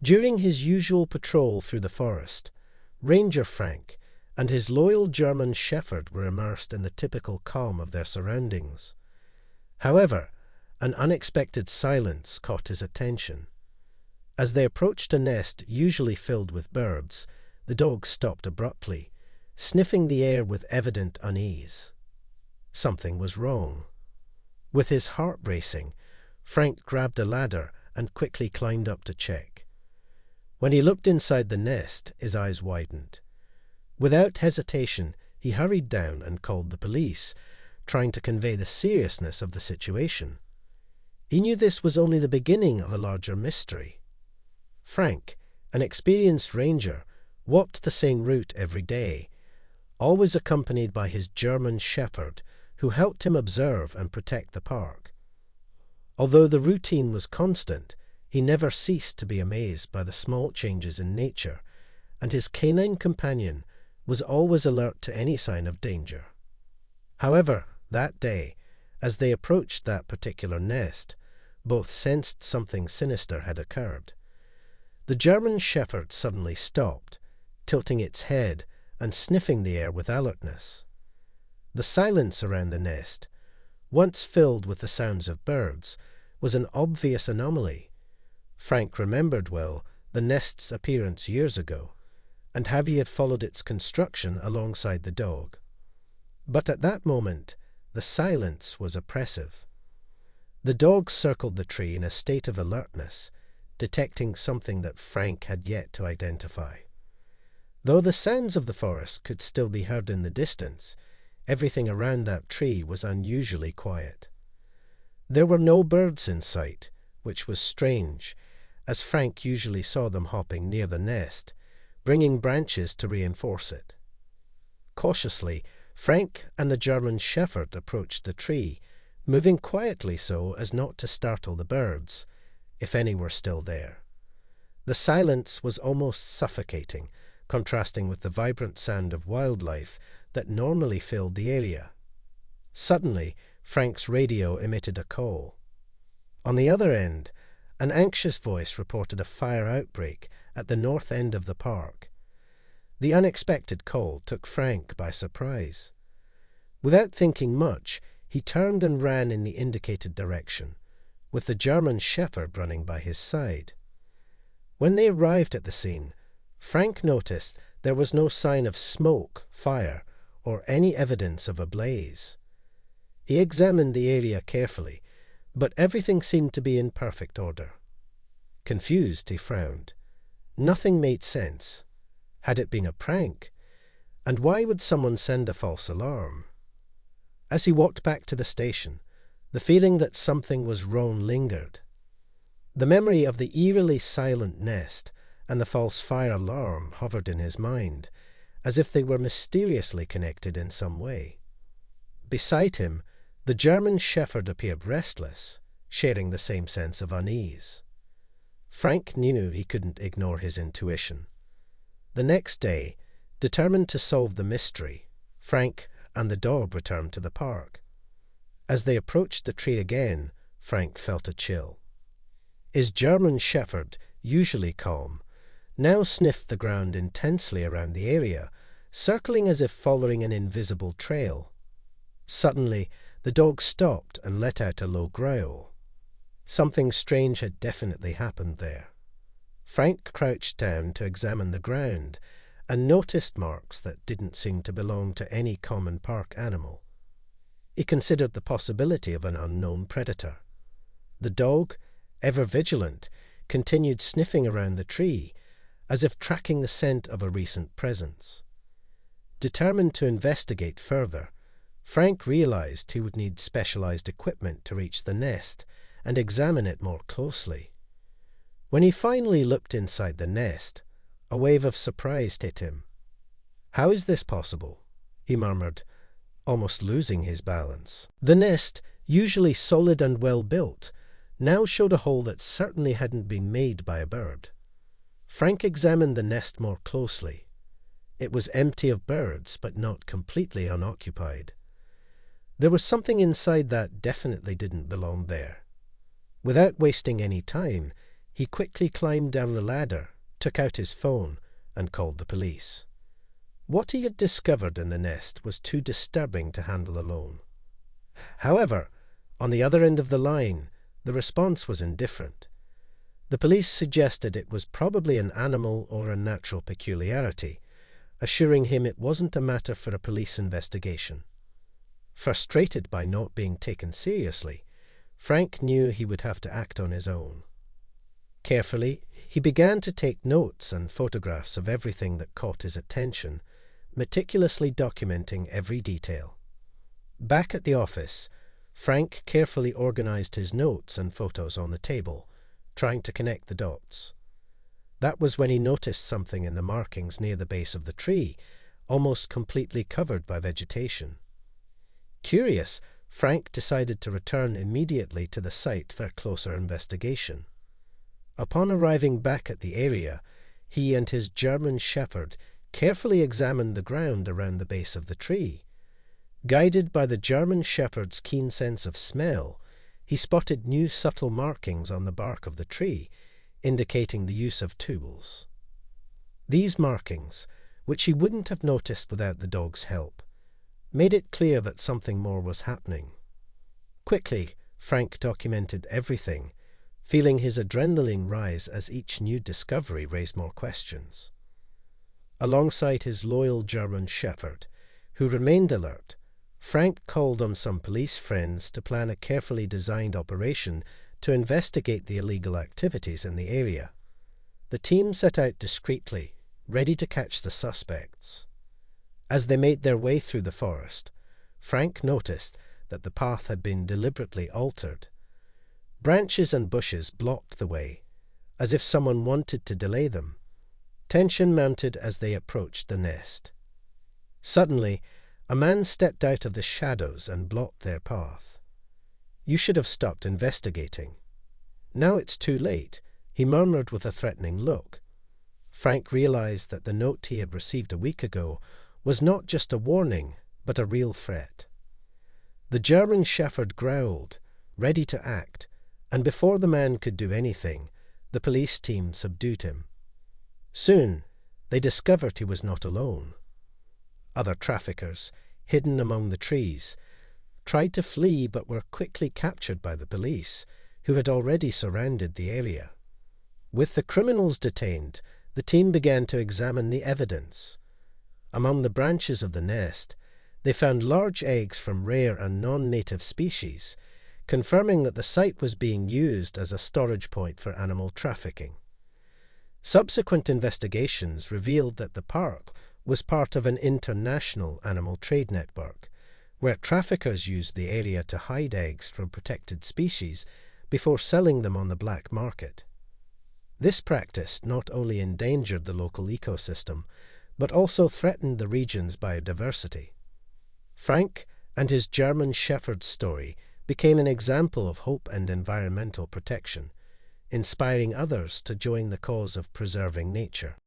During his usual patrol through the forest, Ranger Frank and his loyal German shepherd were immersed in the typical calm of their surroundings. However, an unexpected silence caught his attention. As they approached a nest usually filled with birds, the dog stopped abruptly, sniffing the air with evident unease. Something was wrong. With his heart racing, Frank grabbed a ladder and quickly climbed up to check. When he looked inside the nest, his eyes widened. Without hesitation, he hurried down and called the police, trying to convey the seriousness of the situation. He knew this was only the beginning of a larger mystery. Frank, an experienced ranger, walked the same route every day, always accompanied by his German shepherd, who helped him observe and protect the park. Although the routine was constant, he never ceased to be amazed by the small changes in nature, and his canine companion was always alert to any sign of danger. However, that day, as they approached that particular nest, both sensed something sinister had occurred. The German shepherd suddenly stopped, tilting its head and sniffing the air with alertness. The silence around the nest, once filled with the sounds of birds, was an obvious anomaly. Frank remembered well the nest's appearance years ago, and how he had followed its construction alongside the dog. But at that moment, the silence was oppressive. The dog circled the tree in a state of alertness, detecting something that Frank had yet to identify. Though the sounds of the forest could still be heard in the distance, everything around that tree was unusually quiet. There were no birds in sight, which was strange, as Frank usually saw them hopping near the nest, bringing branches to reinforce it. Cautiously, Frank and the German shepherd approached the tree, moving quietly so as not to startle the birds, if any were still there. The silence was almost suffocating, contrasting with the vibrant sound of wildlife that normally filled the area. Suddenly, Frank's radio emitted a call. On the other end, an anxious voice reported a fire outbreak at the north end of the park. The unexpected call took Frank by surprise. Without thinking much, he turned and ran in the indicated direction, with the German shepherd running by his side. When they arrived at the scene, Frank noticed there was no sign of smoke, fire, or any evidence of a blaze. He examined the area carefully, but everything seemed to be in perfect order. Confused, he frowned. Nothing made sense. Had it been a prank? And why would someone send a false alarm? As he walked back to the station, the feeling that something was wrong lingered. The memory of the eerily silent nest and the false fire alarm hovered in his mind, as if they were mysteriously connected in some way. Beside him, the German shepherd appeared restless, sharing the same sense of unease. Frank knew he couldn't ignore his intuition. The next day, determined to solve the mystery, Frank and the dog returned to the park. As they approached the tree again, Frank felt a chill. His German shepherd, usually calm, now sniffed the ground intensely around the area, circling as if following an invisible trail. Suddenly, the dog stopped and let out a low growl. Something strange had definitely happened there. Frank crouched down to examine the ground and noticed marks that didn't seem to belong to any common park animal. He considered the possibility of an unknown predator. The dog, ever vigilant, continued sniffing around the tree, as if tracking the scent of a recent presence. Determined to investigate further, Frank realized he would need specialized equipment to reach the nest and examine it more closely. When he finally looked inside the nest, a wave of surprise hit him. "How is this possible?" he murmured, almost losing his balance. The nest, usually solid and well built, now showed a hole that certainly hadn't been made by a bird. Frank examined the nest more closely. It was empty of birds, but not completely unoccupied. There was something inside that definitely didn't belong there. Without wasting any time, he quickly climbed down the ladder, took out his phone, and called the police. What he had discovered in the nest was too disturbing to handle alone. However, on the other end of the line, the response was indifferent. The police suggested it was probably an animal or a natural peculiarity, assuring him it wasn't a matter for a police investigation. Frustrated by not being taken seriously, Frank knew he would have to act on his own. Carefully, he began to take notes and photographs of everything that caught his attention, meticulously documenting every detail. Back at the office, Frank carefully organized his notes and photos on the table, trying to connect the dots. That was when he noticed something in the markings near the base of the tree, almost completely covered by vegetation. Curious, Frank decided to return immediately to the site for closer investigation. Upon arriving back at the area, he and his German shepherd carefully examined the ground around the base of the tree. Guided by the German shepherd's keen sense of smell, he spotted new subtle markings on the bark of the tree, indicating the use of tools. These markings, which he wouldn't have noticed without the dog's help, made it clear that something more was happening. Quickly, Frank documented everything, feeling his adrenaline rise as each new discovery raised more questions. Alongside his loyal German shepherd, who remained alert, Frank called on some police friends to plan a carefully designed operation to investigate the illegal activities in the area. The team set out discreetly, ready to catch the suspects. As they made their way through the forest, Frank noticed that the path had been deliberately altered. Branches and bushes blocked the way, as if someone wanted to delay them. Tension mounted as they approached the nest. Suddenly, a man stepped out of the shadows and blocked their path. "You should have stopped investigating. Now it's too late," he murmured with a threatening look. Frank realized that the note he had received a week ago was not just a warning, but a real threat. The German shepherd growled, ready to act, and before the man could do anything, the police team subdued him. Soon, they discovered he was not alone. Other traffickers, hidden among the trees, tried to flee but were quickly captured by the police, who had already surrounded the area. With the criminals detained, the team began to examine the evidence. Among the branches of the nest, they found large eggs from rare and non-native species, confirming that the site was being used as a storage point for animal trafficking. Subsequent investigations revealed that the park was part of an international animal trade network, where traffickers used the area to hide eggs from protected species before selling them on the black market. This practice not only endangered the local ecosystem, but also threatened the region's biodiversity. Frank and his German shepherd's story became an example of hope and environmental protection, inspiring others to join the cause of preserving nature.